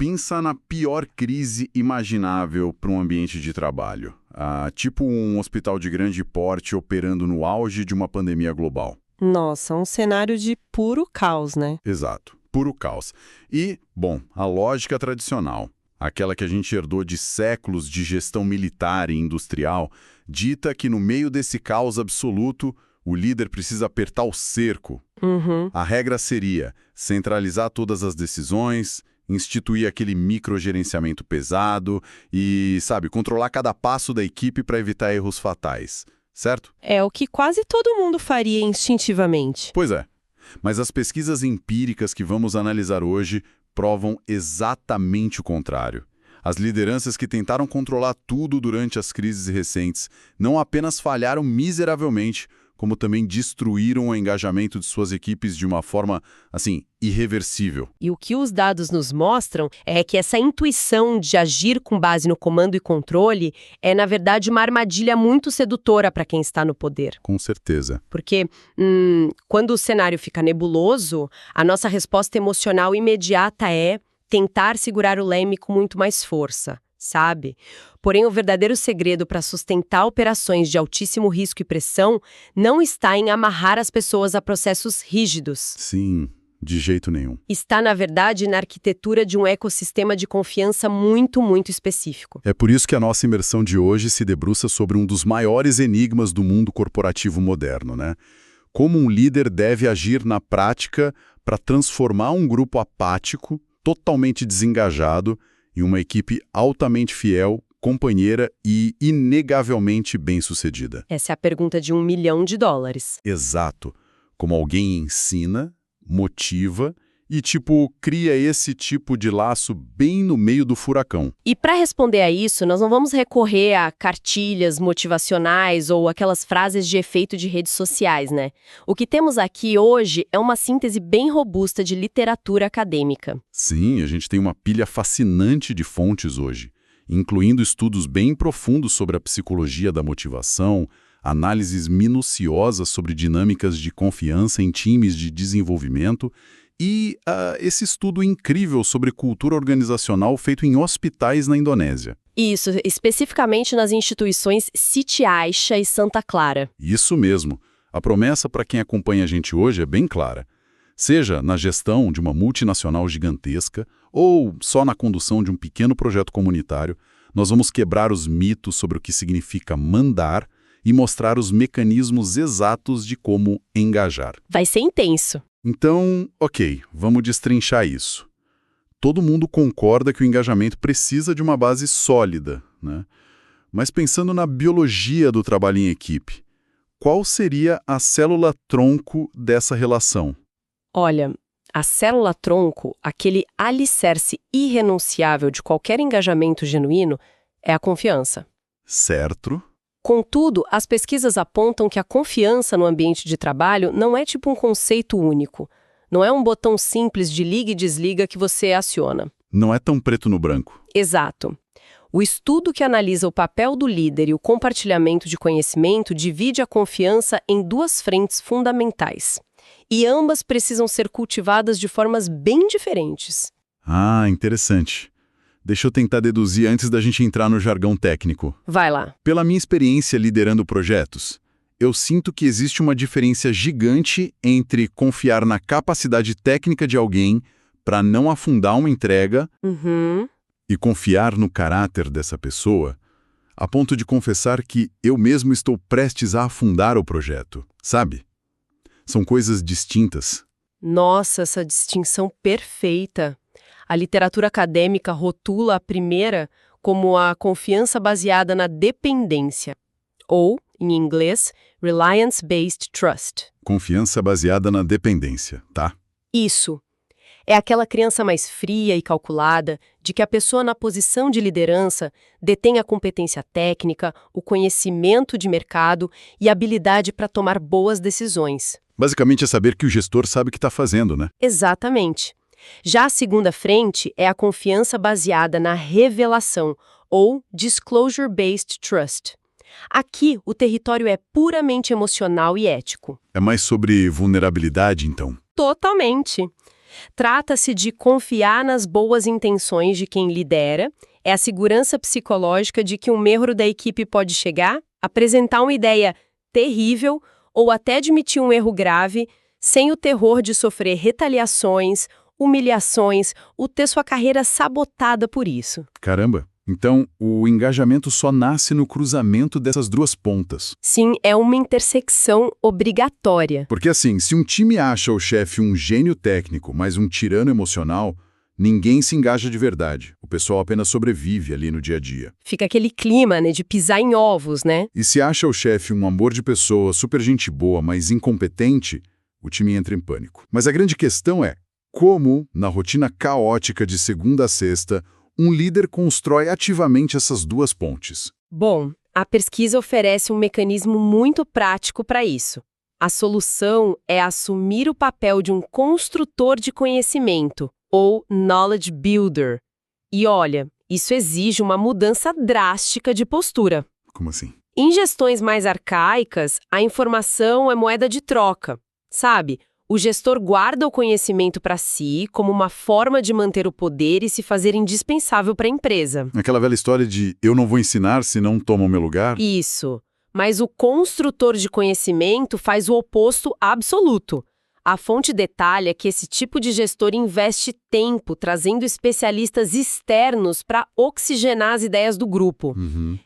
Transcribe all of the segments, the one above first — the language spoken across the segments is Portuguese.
pensa na pior crise imaginável para um ambiente de trabalho. Tipo um hospital de grande porte operando no auge de uma pandemia global. Nossa, um cenário de puro caos, né? Exato, puro caos. E, bom, a lógica tradicional, aquela que a gente herdou de séculos de gestão militar e industrial, dita que no meio desse caos absoluto, o líder precisa apertar o cerco. A regra seria centralizar todas as decisões, instituir aquele microgerenciamento pesado e, controlar cada passo da equipe para evitar erros fatais, certo? É o que quase todo mundo faria instintivamente. Pois é. Mas as pesquisas empíricas que vamos analisar hoje provam exatamente o contrário. As lideranças que tentaram controlar tudo durante as crises recentes não apenas falharam miseravelmente, como também destruíram o engajamento de suas equipes de uma forma, irreversível. E o que os dados nos mostram é que essa intuição de agir com base no comando e controle é, na verdade, uma armadilha muito sedutora para quem está no poder. Com certeza. Porque, quando o cenário fica nebuloso, a nossa resposta emocional imediata é tentar segurar o leme com muito mais força, sabe? Porém, o verdadeiro segredo para sustentar operações de altíssimo risco e pressão não está em amarrar as pessoas a processos rígidos. Sim, de jeito nenhum. Está, na verdade, na arquitetura de um ecossistema de confiança muito, muito específico. É por isso que a nossa imersão de hoje se debruça sobre um dos maiores enigmas do mundo corporativo moderno, né? Como um líder deve agir na prática para transformar um grupo apático, totalmente desengajado, em uma equipe altamente fiel, companheira e inegavelmente bem-sucedida. Essa é a pergunta de $1 milhão. Exato. Como alguém ensina, motiva e, cria esse tipo de laço bem no meio do furacão. E para responder a isso, nós não vamos recorrer a cartilhas motivacionais ou aquelas frases de efeito de redes sociais, né? O que temos aqui hoje é uma síntese bem robusta de literatura acadêmica. Sim, a gente tem uma pilha fascinante de fontes hoje, incluindo estudos bem profundos sobre a psicologia da motivação, análises minuciosas sobre dinâmicas de confiança em times de desenvolvimento e esse estudo incrível sobre cultura organizacional feito em hospitais na Indonésia. Isso, especificamente nas instituições City Aicha e Santa Clara. Isso mesmo. A promessa para quem acompanha a gente hoje é bem clara. Seja na gestão de uma multinacional gigantesca ou só na condução de um pequeno projeto comunitário, nós vamos quebrar os mitos sobre o que significa mandar e mostrar os mecanismos exatos de como engajar. Vai ser intenso. Então, ok, vamos destrinchar isso. Todo mundo concorda que o engajamento precisa de uma base sólida, né? Mas pensando na biologia do trabalho em equipe, qual seria a célula-tronco dessa relação? Olha, a célula-tronco, aquele alicerce irrenunciável de qualquer engajamento genuíno, é a confiança. Certo. Contudo, as pesquisas apontam que a confiança no ambiente de trabalho não é tipo um conceito único. Não é um botão simples de liga e desliga que você aciona. Não é tão preto no branco. Exato. O estudo que analisa o papel do líder e o compartilhamento de conhecimento divide a confiança em duas frentes fundamentais. E ambas precisam ser cultivadas de formas bem diferentes. Ah, interessante. Deixa eu tentar deduzir antes da gente entrar no jargão técnico. Vai lá. Pela minha experiência liderando projetos, eu sinto que existe uma diferença gigante entre confiar na capacidade técnica de alguém para não afundar uma entrega e confiar no caráter dessa pessoa, a ponto de confessar que eu mesmo estou prestes a afundar o projeto, sabe? São coisas distintas. Nossa, essa distinção perfeita. A literatura acadêmica rotula a primeira como a confiança baseada na dependência, ou, em inglês, Reliance-Based Trust. Confiança baseada na dependência, tá? Isso. É aquela criança mais fria e calculada de que a pessoa na posição de liderança detém a competência técnica, o conhecimento de mercado e a habilidade para tomar boas decisões. Basicamente é saber que o gestor sabe o que está fazendo, né? Exatamente. Já a segunda frente é a confiança baseada na revelação, ou Disclosure-Based Trust. Aqui, o território é puramente emocional e ético. É mais sobre vulnerabilidade, então? Totalmente. Trata-se de confiar nas boas intenções de quem lidera, é a segurança psicológica de que um membro da equipe pode chegar, apresentar uma ideia terrível ou até admitir um erro grave, sem o terror de sofrer retaliações, humilhações, ou ter sua carreira sabotada por isso. Caramba! Então, o engajamento só nasce no cruzamento dessas duas pontas. Sim, é uma intersecção obrigatória. Porque assim, se um time acha o chefe um gênio técnico, mas um tirano emocional, ninguém se engaja de verdade. O pessoal apenas sobrevive ali no dia a dia. Fica aquele clima, né, de pisar em ovos, né? E se acha o chefe um amor de pessoa, super gente boa, mas incompetente, o time entra em pânico. Mas a grande questão é como, na rotina caótica de segunda a sexta, um líder constrói ativamente essas duas pontes. Bom, a pesquisa oferece um mecanismo muito prático para isso. A solução é assumir o papel de um construtor de conhecimento, ou knowledge builder. E olha, isso exige uma mudança drástica de postura. Como assim? Em gestões mais arcaicas, a informação é moeda de troca, sabe? O gestor guarda o conhecimento para si como uma forma de manter o poder e se fazer indispensável para a empresa. Aquela velha história de eu não vou ensinar se não tomam meu lugar? Isso. Mas o construtor de conhecimento faz o oposto absoluto. A fonte detalha que esse tipo de gestor investe tempo trazendo especialistas externos para oxigenar as ideias do grupo.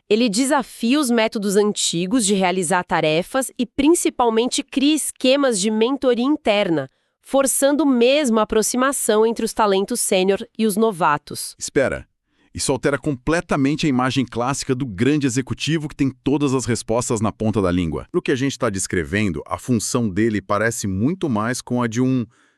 Ele desafia os métodos antigos de realizar tarefas e principalmente cria esquemas de mentoria interna, forçando mesmo a aproximação entre os talentos sênior e os novatos. Espera, isso altera completamente a imagem clássica do grande executivo que tem todas as respostas na ponta da língua. Para o que a gente está descrevendo, a função dele parece muito mais com a de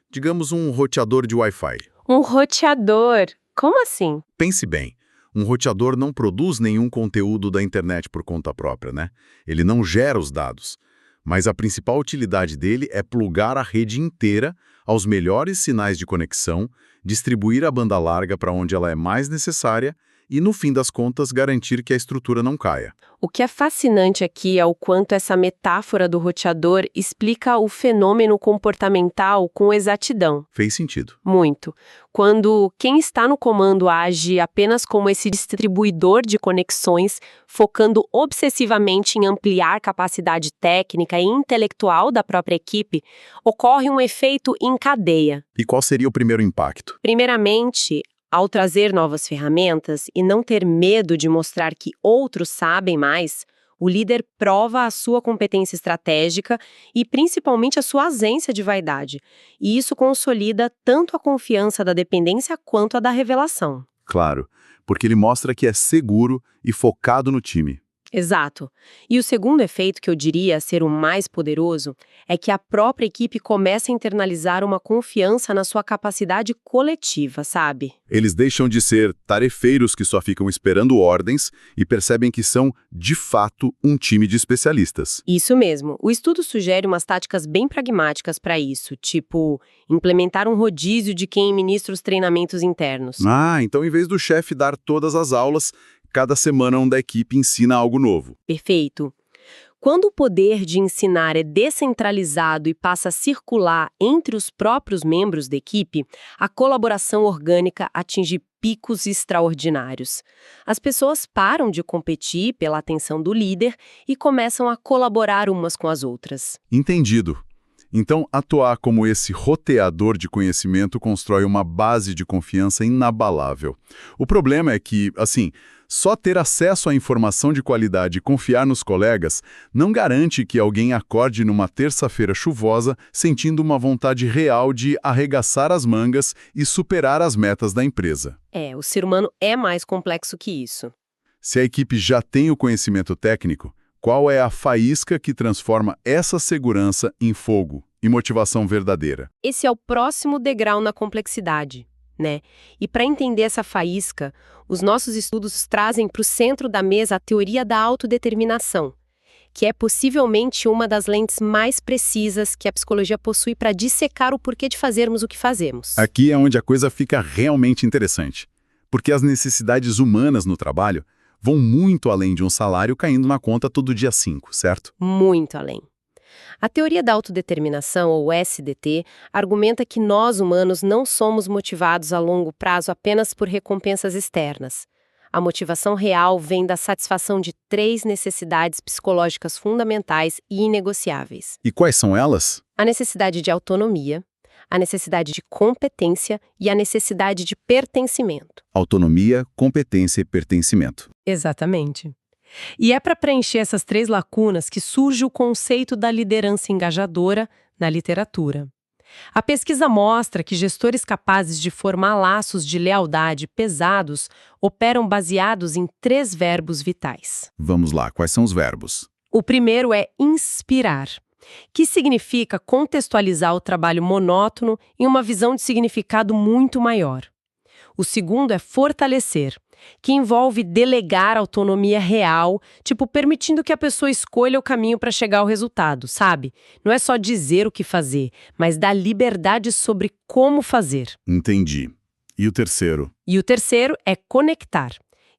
digamos, um roteador de Wi-Fi. Um roteador? Como assim? Pense bem, um roteador não produz nenhum conteúdo da internet por conta própria, né? Ele não gera os dados. Mas a principal utilidade dele é plugar a rede inteira aos melhores sinais de conexão, distribuir a banda larga para onde ela é mais necessária e, no fim das contas, garantir que a estrutura não caia. O que é fascinante aqui é o quanto essa metáfora do roteador explica o fenômeno comportamental com exatidão. Fez sentido. Muito. Quando quem está no comando age apenas como esse distribuidor de conexões, focando obsessivamente em ampliar capacidade técnica e intelectual da própria equipe, ocorre um efeito em cadeia. E qual seria o primeiro impacto? Primeiramente, ao trazer novas ferramentas e não ter medo de mostrar que outros sabem mais, o líder prova a sua competência estratégica e principalmente a sua ausência de vaidade. E isso consolida tanto a confiança da dependência quanto a da revelação. Claro, porque ele mostra que é seguro e focado no time. Exato. E o segundo efeito, que eu diria ser o mais poderoso, é que a própria equipe começa a internalizar uma confiança na sua capacidade coletiva, sabe? Eles deixam de ser tarefeiros que só ficam esperando ordens e percebem que são, de fato, um time de especialistas. Isso mesmo. O estudo sugere umas táticas bem pragmáticas para isso, tipo implementar um rodízio de quem ministra os treinamentos internos. Então em vez do chefe dar todas as aulas, cada semana um da equipe ensina algo novo. Perfeito. Quando o poder de ensinar é descentralizado e passa a circular entre os próprios membros da equipe, a colaboração orgânica atinge picos extraordinários. As pessoas param de competir pela atenção do líder e começam a colaborar umas com as outras. Entendido. Então, atuar como esse roteador de conhecimento constrói uma base de confiança inabalável. O problema é que, só ter acesso à informação de qualidade e confiar nos colegas não garante que alguém acorde numa terça-feira chuvosa sentindo uma vontade real de arregaçar as mangas e superar as metas da empresa. O ser humano é mais complexo que isso. Se a equipe já tem o conhecimento técnico, qual é a faísca que transforma essa segurança em fogo e motivação verdadeira? Esse é o próximo degrau na complexidade, né? E para entender essa faísca, os nossos estudos trazem para o centro da mesa a teoria da autodeterminação, que é possivelmente uma das lentes mais precisas que a psicologia possui para dissecar o porquê de fazermos o que fazemos. Aqui é onde a coisa fica realmente interessante, porque as necessidades humanas no trabalho vão muito além de um salário caindo na conta todo dia 5, certo? Muito além. A teoria da autodeterminação, ou SDT, argumenta que nós, humanos, não somos motivados a longo prazo apenas por recompensas externas. A motivação real vem da satisfação de 3 necessidades psicológicas fundamentais e inegociáveis. E quais são elas? A necessidade de autonomia, a necessidade de competência e a necessidade de pertencimento. Autonomia, competência e pertencimento. Exatamente. E é para preencher essas 3 lacunas que surge o conceito da liderança engajadora na literatura. A pesquisa mostra que gestores capazes de formar laços de lealdade pesados operam baseados em 3 verbos vitais. Vamos lá, quais são os verbos? O primeiro é inspirar, que significa contextualizar o trabalho monótono em uma visão de significado muito maior. O segundo é fortalecer, que envolve delegar autonomia real, tipo permitindo que a pessoa escolha o caminho para chegar ao resultado, sabe? Não é só dizer o que fazer, mas dar liberdade sobre como fazer. Entendi. E o terceiro? E o terceiro é conectar,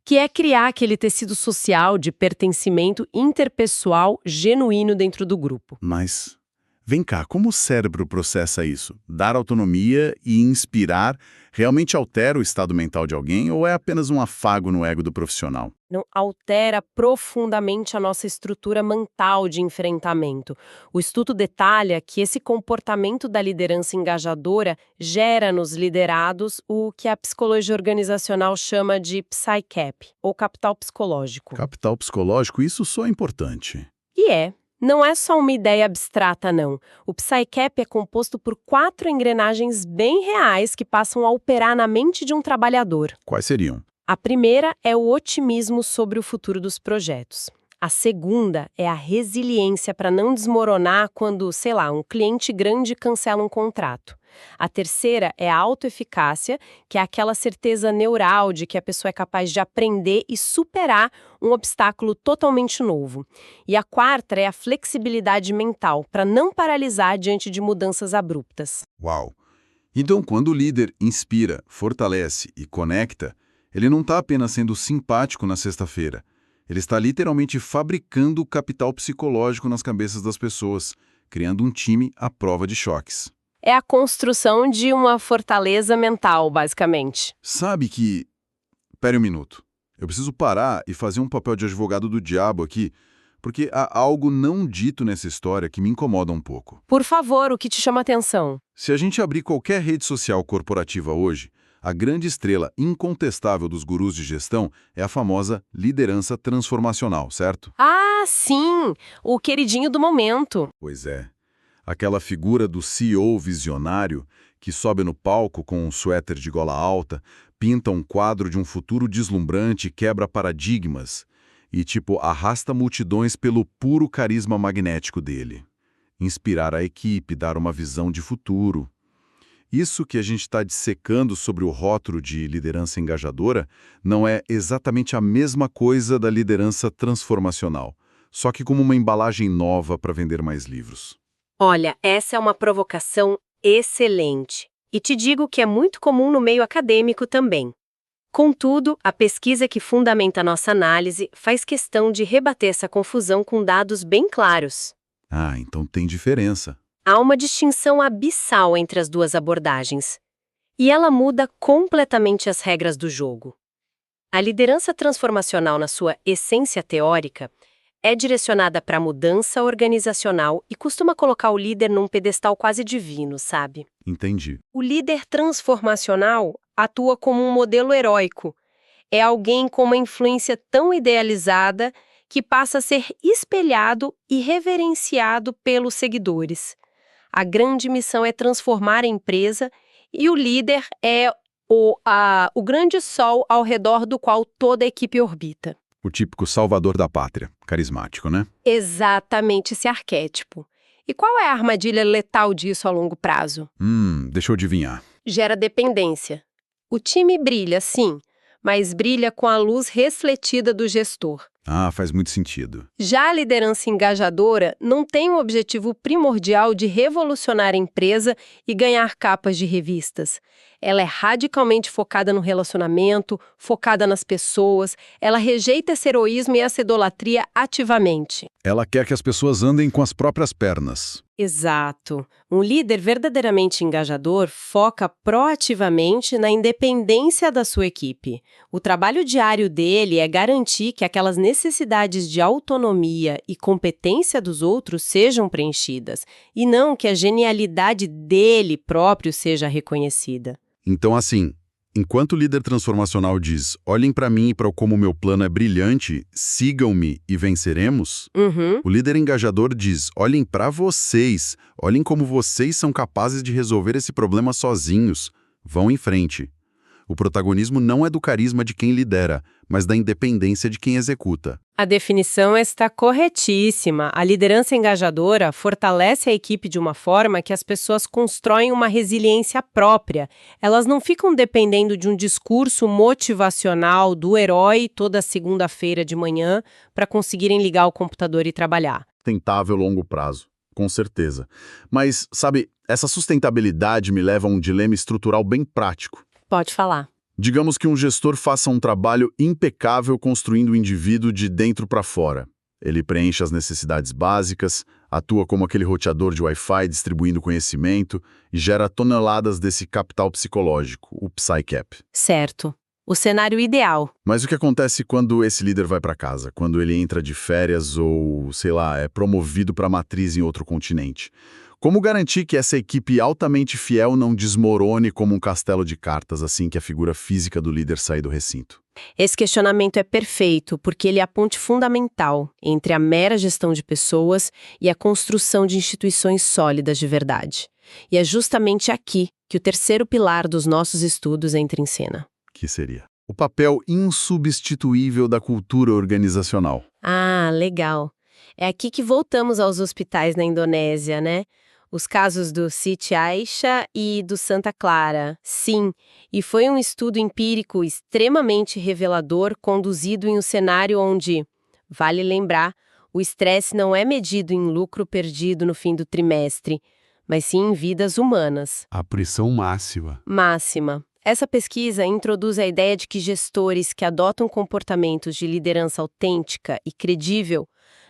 que é criar aquele tecido social de pertencimento interpessoal genuíno dentro do grupo. Mas, vem cá, como o cérebro processa isso? Dar autonomia e inspirar realmente altera o estado mental de alguém ou é apenas um afago no ego do profissional? Não altera profundamente a nossa estrutura mental de enfrentamento. O estudo detalha que esse comportamento da liderança engajadora gera nos liderados o que a psicologia organizacional chama de PsyCap, ou capital psicológico. Capital psicológico, isso só é importante. E não é só uma ideia abstrata, não. O PsyCap é composto por 4 engrenagens bem reais que passam a operar na mente de um trabalhador. Quais seriam? A primeira é o otimismo sobre o futuro dos projetos. A segunda é a resiliência para não desmoronar quando, sei lá, um cliente grande cancela um contrato. A terceira é a autoeficácia, que é aquela certeza neural de que a pessoa é capaz de aprender e superar um obstáculo totalmente novo. E a quarta é a flexibilidade mental, para não paralisar diante de mudanças abruptas. Uau! Então, quando o líder inspira, fortalece e conecta, ele não está apenas sendo simpático na sexta-feira. Ele está literalmente fabricando o capital psicológico nas cabeças das pessoas, criando um time à prova de choques. É a construção de uma fortaleza mental, basicamente. Sabe que... Pera um minuto. Eu preciso parar e fazer um papel de advogado do diabo aqui, porque há algo não dito nessa história que me incomoda um pouco. Por favor, o que te chama atenção? Se a gente abrir qualquer rede social corporativa hoje, a grande estrela incontestável dos gurus de gestão é a famosa liderança transformacional, certo? Ah, sim! O queridinho do momento. Pois é. Aquela figura do CEO visionário que sobe no palco com um suéter de gola alta, pinta um quadro de um futuro deslumbrante e quebra paradigmas e, arrasta multidões pelo puro carisma magnético dele. Inspirar a equipe, dar uma visão de futuro. Isso que a gente está dissecando sobre o rótulo de liderança engajadora não é exatamente a mesma coisa da liderança transformacional, só que como uma embalagem nova para vender mais livros. Olha, essa é uma provocação excelente. E te digo que é muito comum no meio acadêmico também. Contudo, a pesquisa que fundamenta nossa análise faz questão de rebater essa confusão com dados bem claros. Ah, então tem diferença. Há uma distinção abissal entre as duas abordagens. E ela muda completamente as regras do jogo. A liderança transformacional, na sua essência teórica, é direcionada para a mudança organizacional e costuma colocar o líder num pedestal quase divino, sabe? Entendi. O líder transformacional atua como um modelo heróico. É alguém com uma influência tão idealizada que passa a ser espelhado e reverenciado pelos seguidores. A grande missão é transformar a empresa e o líder é o grande sol ao redor do qual toda a equipe orbita. O típico salvador da pátria, carismático, né? Exatamente esse arquétipo. E qual é a armadilha letal disso a longo prazo? Deixa eu adivinhar. Gera dependência. O time brilha, sim, mas brilha com a luz refletida do gestor. Ah, faz muito sentido. Já a liderança engajadora não tem o objetivo primordial de revolucionar a empresa e ganhar capas de revistas. Ela é radicalmente focada no relacionamento, focada nas pessoas, ela rejeita esse heroísmo e essa idolatria ativamente. Ela quer que as pessoas andem com as próprias pernas. Exato. Um líder verdadeiramente engajador foca proativamente na independência da sua equipe. O trabalho diário dele é garantir que aquelas necessidades de autonomia e competência dos outros sejam preenchidas, e não que a genialidade dele próprio seja reconhecida. Então, assim, enquanto o líder transformacional diz, olhem para mim e para como o meu plano é brilhante, sigam-me e venceremos, Uhum. o líder engajador diz, olhem para vocês, olhem como vocês são capazes de resolver esse problema sozinhos, vão em frente. O protagonismo não é do carisma de quem lidera, mas da independência de quem executa. A definição está corretíssima. A liderança engajadora fortalece a equipe de uma forma que as pessoas constroem uma resiliência própria. Elas não ficam dependendo de um discurso motivacional do herói toda segunda-feira de manhã para conseguirem ligar o computador e trabalhar. Sustentável longo prazo, com certeza. Mas, sabe, essa sustentabilidade me leva a um dilema estrutural bem prático. Pode falar. Digamos que um gestor faça um trabalho impecável construindo o indivíduo de dentro para fora. Ele preenche as necessidades básicas, atua como aquele roteador de Wi-Fi distribuindo conhecimento e gera toneladas desse capital psicológico, o PsyCap. Certo. O cenário ideal. Mas o que acontece quando esse líder vai para casa? Quando ele entra de férias ou, sei lá, é promovido para matriz em outro continente? Como garantir que essa equipe altamente fiel não desmorone como um castelo de cartas assim que a figura física do líder sair do recinto? Esse questionamento é perfeito porque ele é a ponte fundamental entre a mera gestão de pessoas e a construção de instituições sólidas de verdade. E é justamente aqui que o terceiro pilar dos nossos estudos entra em cena. Que seria? O papel insubstituível da cultura organizacional. Ah, legal. É aqui que voltamos aos hospitais na Indonésia, né? Os casos do Siti Aisyah e do Santa Clara. Sim, e foi um estudo empírico extremamente revelador conduzido em um cenário onde, vale lembrar, o estresse não é medido em lucro perdido no fim do trimestre, mas sim em vidas humanas. A pressão máxima. Máxima. Essa pesquisa introduz a ideia de que gestores que adotam comportamentos de liderança autêntica e credível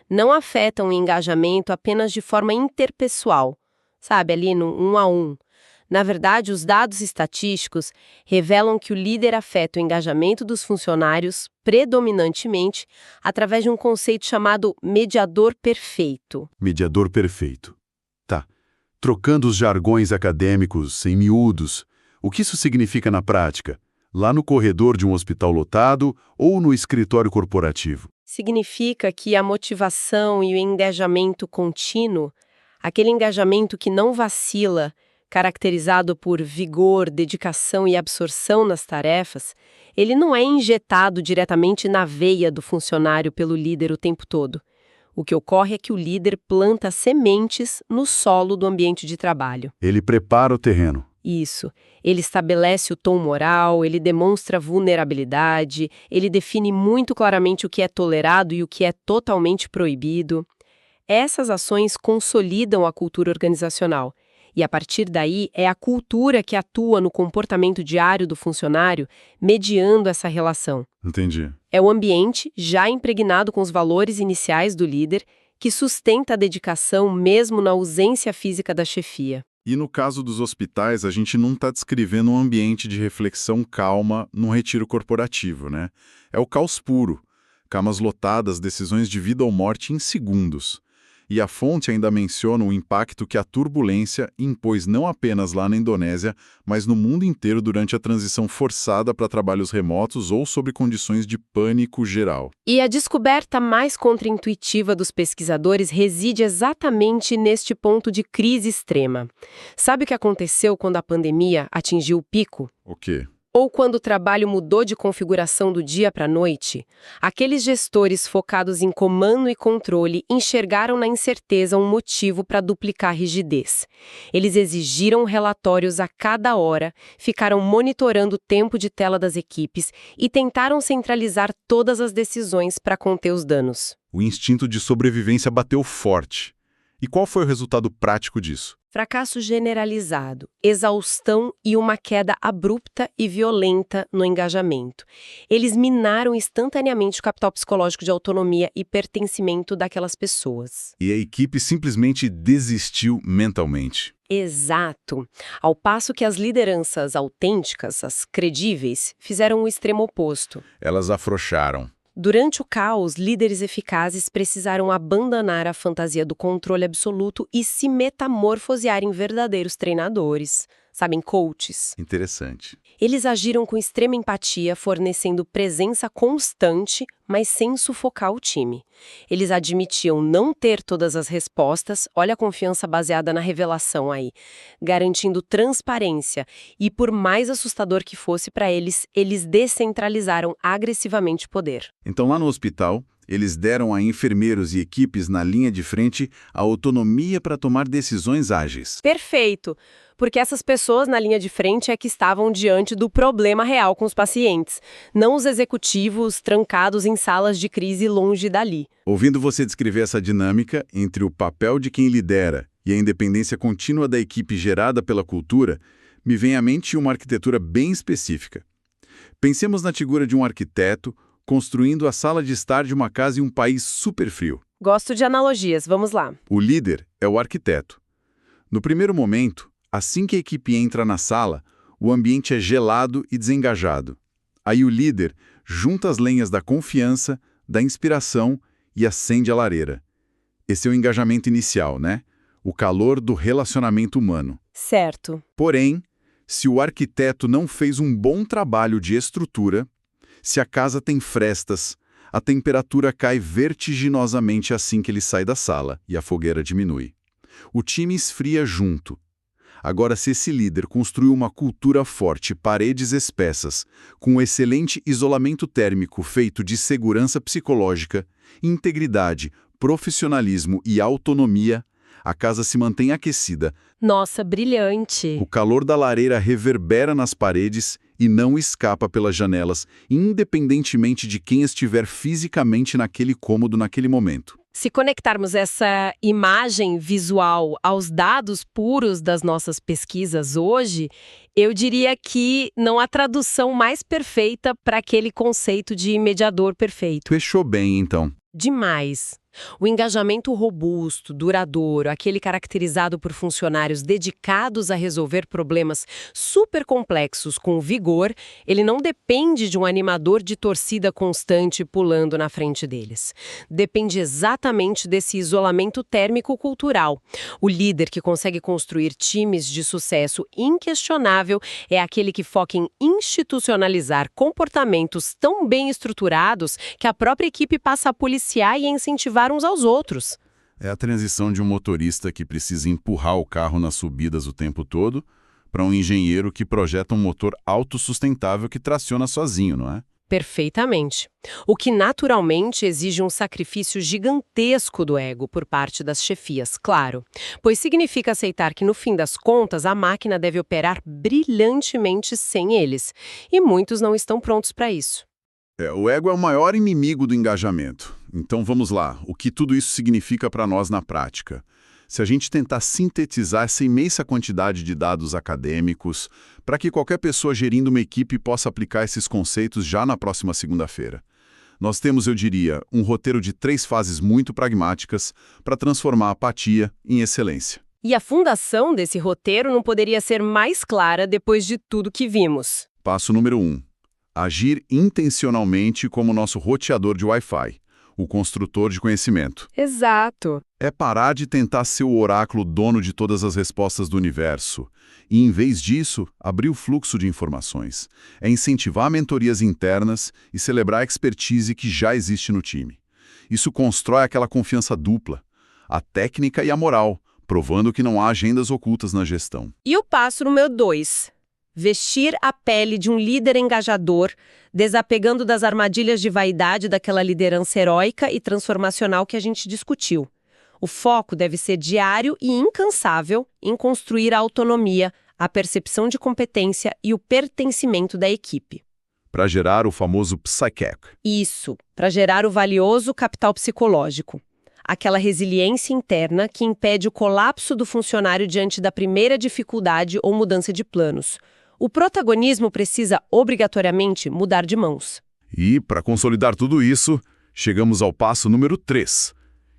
não afetam o engajamento apenas de forma interpessoal, sabe, ali no 1 a 1. Na verdade, os dados estatísticos revelam que o líder afeta o engajamento dos funcionários predominantemente através de um conceito chamado mediador perfeito. Mediador perfeito. Tá. Trocando os jargões acadêmicos em miúdos, o que isso significa na prática? Lá no corredor de um hospital lotado ou no escritório corporativo? Significa que a motivação e o engajamento contínuo, aquele engajamento que não vacila, caracterizado por vigor, dedicação e absorção nas tarefas, ele não é injetado diretamente na veia do funcionário pelo líder o tempo todo. O que ocorre é que o líder planta sementes no solo do ambiente de trabalho. Ele prepara o terreno. Isso. Ele estabelece o tom moral, ele demonstra vulnerabilidade, ele define muito claramente o que é tolerado e o que é totalmente proibido. Essas ações consolidam a cultura organizacional. E, a partir daí, é a cultura que atua no comportamento diário do funcionário, mediando essa relação. Entendi. É o ambiente, já impregnado com os valores iniciais do líder, que sustenta a dedicação mesmo na ausência física da chefia. E no caso dos hospitais, a gente não está descrevendo um ambiente de reflexão calma num retiro corporativo, né? É o caos puro. Camas lotadas, decisões de vida ou morte em segundos. E a fonte ainda menciona o impacto que a turbulência impôs não apenas lá na Indonésia, mas no mundo inteiro durante a transição forçada para trabalhos remotos ou sob condições de pânico geral. E a descoberta mais contraintuitiva dos pesquisadores reside exatamente neste ponto de crise extrema. Sabe o que aconteceu quando a pandemia atingiu o pico? O quê? Ou quando o trabalho mudou de configuração do dia para a noite, aqueles gestores focados em comando e controle enxergaram na incerteza um motivo para duplicar a rigidez. Eles exigiram relatórios a cada hora, ficaram monitorando o tempo de tela das equipes e tentaram centralizar todas as decisões para conter os danos. O instinto de sobrevivência bateu forte. E qual foi o resultado prático disso? Fracasso generalizado, exaustão e uma queda abrupta e violenta no engajamento. Eles minaram instantaneamente o capital psicológico de autonomia e pertencimento daquelas pessoas. E a equipe simplesmente desistiu mentalmente. Exato. Ao passo que as lideranças autênticas, as credíveis, fizeram o extremo oposto. Elas afrouxaram. Durante o caos, líderes eficazes precisaram abandonar a fantasia do controle absoluto e se metamorfosear em verdadeiros treinadores, sabem, coaches. Interessante. Eles agiram com extrema empatia, fornecendo presença constante, mas sem sufocar o time. Eles admitiam não ter todas as respostas, olha a confiança baseada na revelação aí, garantindo transparência. E por mais assustador que fosse para eles, eles descentralizaram agressivamente o poder. Então, lá no hospital, eles deram a enfermeiros e equipes na linha de frente a autonomia para tomar decisões ágeis. Perfeito, porque essas pessoas na linha de frente é que estavam diante do problema real com os pacientes, não os executivos trancados em salas de crise longe dali. Ouvindo você descrever essa dinâmica entre o papel de quem lidera e a independência contínua da equipe gerada pela cultura, me vem à mente uma arquitetura bem específica. Pensemos na figura de um arquiteto construindo a sala de estar de uma casa em um país super frio. Gosto de analogias, vamos lá. O líder é o arquiteto. No primeiro momento, assim que a equipe entra na sala, o ambiente é gelado e desengajado. Aí o líder junta as lenhas da confiança, da inspiração e acende a lareira. Esse é o engajamento inicial, né? O calor do relacionamento humano. Certo. Porém, se o arquiteto não fez um bom trabalho de estrutura, se a casa tem frestas, a temperatura cai vertiginosamente assim que ele sai da sala e a fogueira diminui. O time esfria junto. Agora, se esse líder construiu uma cultura forte, paredes espessas, com excelente isolamento térmico feito de segurança psicológica, integridade, profissionalismo e autonomia, a casa se mantém aquecida. Nossa, brilhante! O calor da lareira reverbera nas paredes e não escapa pelas janelas, independentemente de quem estiver fisicamente naquele cômodo naquele momento. Se conectarmos essa imagem visual aos dados puros das nossas pesquisas hoje, eu diria que não há tradução mais perfeita para aquele conceito de mediador perfeito. Fechou bem, então. Demais. O engajamento robusto, duradouro, aquele caracterizado por funcionários dedicados a resolver problemas super complexos com vigor, ele não depende de um animador de torcida constante pulando na frente deles. Depende exatamente desse isolamento térmico cultural. O líder que consegue construir times de sucesso inquestionável é aquele que foca em institucionalizar comportamentos tão bem estruturados que a própria equipe passa a policiar e a incentivar uns aos outros. É a transição de um motorista que precisa empurrar o carro nas subidas o tempo todo para um engenheiro que projeta um motor autossustentável que traciona sozinho, não é? Perfeitamente. O que naturalmente exige um sacrifício gigantesco do ego por parte das chefias, claro, pois significa aceitar que, no fim das contas, a máquina deve operar brilhantemente sem eles, e muitos não estão prontos para isso. O ego é o maior inimigo do engajamento. Então vamos lá, o que tudo isso significa para nós na prática? Se a gente tentar sintetizar essa imensa quantidade de dados acadêmicos, para que qualquer pessoa gerindo uma equipe possa aplicar esses conceitos já na próxima segunda-feira. Nós temos, eu diria, um roteiro de 3 fases muito pragmáticas para transformar a apatia em excelência. E a fundação desse roteiro não poderia ser mais clara depois de tudo que vimos. Passo número 1. Agir intencionalmente como nosso roteador de Wi-Fi, o construtor de conhecimento. Exato. É parar de tentar ser o oráculo dono de todas as respostas do universo e, em vez disso, abrir o fluxo de informações. É incentivar mentorias internas e celebrar a expertise que já existe no time. Isso constrói aquela confiança dupla, a técnica e a moral, provando que não há agendas ocultas na gestão. E o passo número 2. Vestir a pele de um líder engajador, desapegando das armadilhas de vaidade daquela liderança heróica e transformacional que a gente discutiu. O foco deve ser diário e incansável em construir a autonomia, a percepção de competência e o pertencimento da equipe. Para gerar o famoso psyche. Isso, para gerar o valioso capital psicológico. Aquela resiliência interna que impede o colapso do funcionário diante da primeira dificuldade ou mudança de planos. O protagonismo precisa, obrigatoriamente, mudar de mãos. E, para consolidar tudo isso, chegamos ao passo número 3,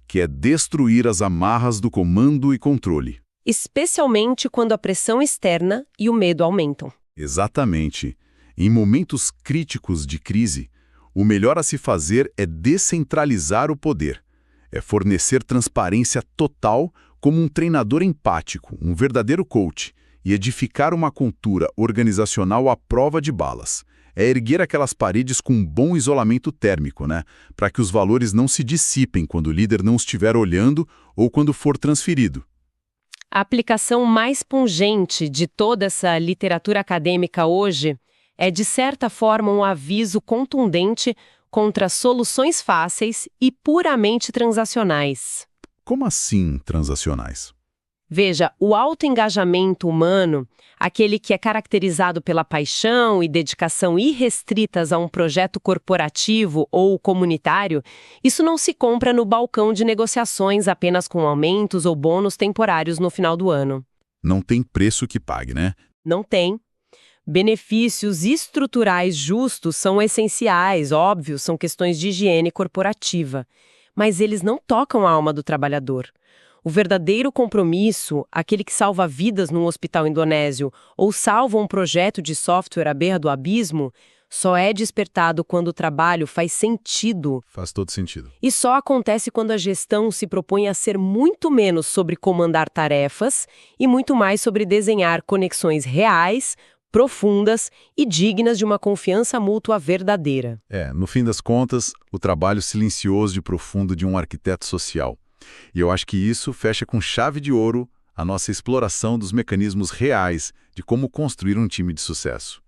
que é destruir as amarras do comando e controle. Especialmente quando a pressão externa e o medo aumentam. Exatamente. Em momentos críticos de crise, o melhor a se fazer é descentralizar o poder. É fornecer transparência total como um treinador empático, um verdadeiro coach, e edificar uma cultura organizacional à prova de balas. É erguer aquelas paredes com um bom isolamento térmico, né? Para que os valores não se dissipem quando o líder não estiver olhando ou quando for transferido. A aplicação mais pungente de toda essa literatura acadêmica hoje é, de certa forma, um aviso contundente contra soluções fáceis e puramente transacionais. Como assim transacionais? Veja, o alto engajamento humano, aquele que é caracterizado pela paixão e dedicação irrestritas a um projeto corporativo ou comunitário, isso não se compra no balcão de negociações apenas com aumentos ou bônus temporários no final do ano. Não tem preço que pague, né? Não tem. Benefícios estruturais justos são essenciais, óbvio, são questões de higiene corporativa. Mas eles não tocam a alma do trabalhador. O verdadeiro compromisso, aquele que salva vidas num hospital indonésio ou salva um projeto de software à beira do abismo, só é despertado quando o trabalho faz sentido. Faz todo sentido. E só acontece quando a gestão se propõe a ser muito menos sobre comandar tarefas e muito mais sobre desenhar conexões reais, profundas e dignas de uma confiança mútua verdadeira. No fim das contas, o trabalho silencioso e profundo de um arquiteto social. E eu acho que isso fecha com chave de ouro a nossa exploração dos mecanismos reais de como construir um time de sucesso.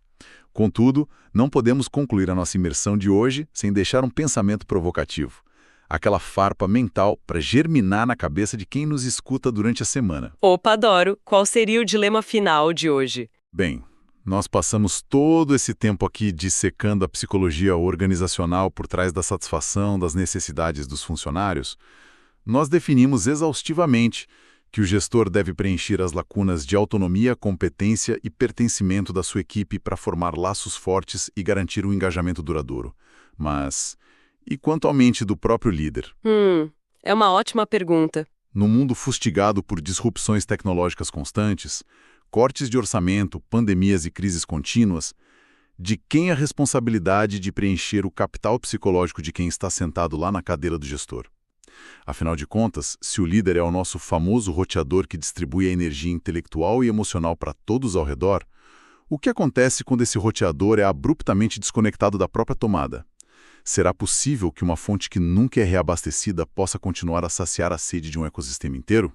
Contudo, não podemos concluir a nossa imersão de hoje sem deixar um pensamento provocativo. Aquela farpa mental para germinar na cabeça de quem nos escuta durante a semana. Opa, adoro! Qual seria o dilema final de hoje? Bem, nós passamos todo esse tempo aqui dissecando a psicologia organizacional por trás da satisfação das necessidades dos funcionários. Nós definimos exaustivamente que o gestor deve preencher as lacunas de autonomia, competência e pertencimento da sua equipe para formar laços fortes e garantir um engajamento duradouro. Mas, e quanto à mente do próprio líder? É uma ótima pergunta. No mundo fustigado por disrupções tecnológicas constantes, cortes de orçamento, pandemias e crises contínuas, de quem a responsabilidade de preencher o capital psicológico de quem está sentado lá na cadeira do gestor? Afinal de contas, se o líder é o nosso famoso roteador que distribui a energia intelectual e emocional para todos ao redor, o que acontece quando esse roteador é abruptamente desconectado da própria tomada? Será possível que uma fonte que nunca é reabastecida possa continuar a saciar a sede de um ecossistema inteiro?